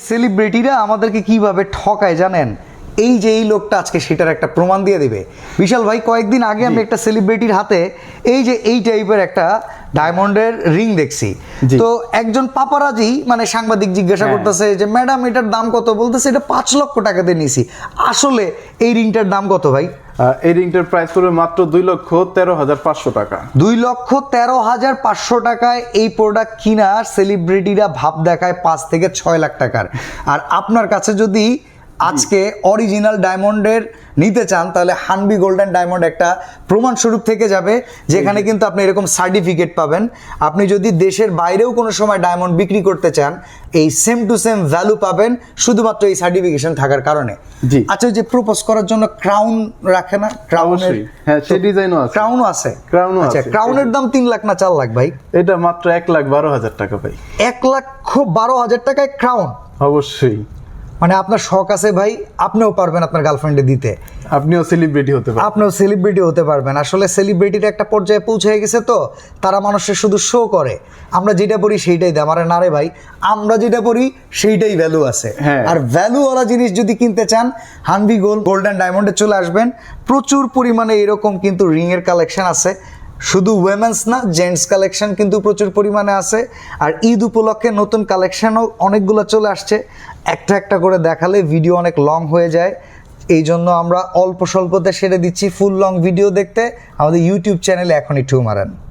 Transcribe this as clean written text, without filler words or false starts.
সেলিব্রিটিরা আমাদেরকে কিভাবে ঠকায় জানেন? এই যে এই লোকটা আজকে সেটার একটা প্রমাণ দিয়ে দিবে। বিশাল ভাই, কয়েকদিন আগে আমি একটা সেলিব্রিটির হাতে এই যে এই টাইপের একটা ডায়মন্ডের রিং দেখছি। তো একজন পাপারাজি মানে সাংবাদিক জিজ্ঞাসা করতেছে যে ম্যাডাম এটার দাম কত, বলতেছে এটা 5 লক্ষ টাকা দিয়ে নিছি। আসলে এই রিংটার দাম কত ভাই? এই রিংটার প্রাইস পড়বে মাত্র 2,13,500 টাকা। 2,13,500 টাকায় এই প্রোডাক্ট কিনা সেলিব্রিটিরা ভাব দেখায় 5 থেকে 6 লাখ টাকার। আর আপনার কাছে যদি আজকে অরিজিনাল ডায়মন্ডের নিতে চান তাহলে হানবি গোল্ডেন ডায়মন্ড একটা প্রমাণস্বরূপ থেকে যাবে, যেখানে কিন্তু আপনি এরকম সার্টিফিকেট পাবেন। আপনি যদি দেশের বাইরেও কোনো সময় ডায়মন্ড বিক্রি করতে চান, এই সেম টু সেম ভ্যালু পাবেন শুধুমাত্র এই সার্টিফিকেশন থাকার কারণে। জি আচ্ছা, যে প্রপোজ করার জন্য ক্রাউন রাখে না, ক্রাউনের হ্যাঁ সেই ডিজাইনও আছে, ক্রাউনও আছে। ক্রাউনও আচ্ছা, আছে। ক্রাউনের দাম 3 লাখ না 4 লাখ ভাই? এটা মাত্র 1,12,000 টাকা ভাই। 1,12,000 টাকায় ক্রাউন? অবশ্যই। মানে আপনার শখ আছে ভাই, আপনিও পারবেন আপনার গার্লফ্রেন্ডে দিতে, আপনিও সেলিব্রিটি হতে পারবেন। আপনিও সেলিব্রিটি হতে পারবেন। আসলে সেলিব্রিটির একটা পর্যায়ে পৌঁছে গেছে, তো তারা মানুষের শুধু শো করে। আমরা যেটা পড়ি সেইটাই দাম। আরে না রে ভাই, আমরা যেটা পড়ি সেইটাই ভ্যালু আছে। আর ভ্যালুওয়ালা জিনিস যদি কিনতে চান, হানবি গোল্ডেন ডায়মন্ডে চলে আসবেন। প্রচুর পরিমাণে এরকম কিন্তু রিংয়ের কালেকশন আছে, শুধু উইমেন্স না, জেন্টস কালেকশন কিন্তু প্রচুর পরিমাণে আছে। আর ঈদ উপলক্ষে নতুন কালেকশনও অনেকগুলো চলে আসছে। একটা একটা করে দেখালে ভিডিও অনেক লং হয়ে যায়, এই জন্য আমরা অল্প স্বল্পতে সেরে দিচ্ছি। ফুল লং ভিডিও দেখতে আমাদের ইউটিউব চ্যানেলে এখনই ঠু মারেন।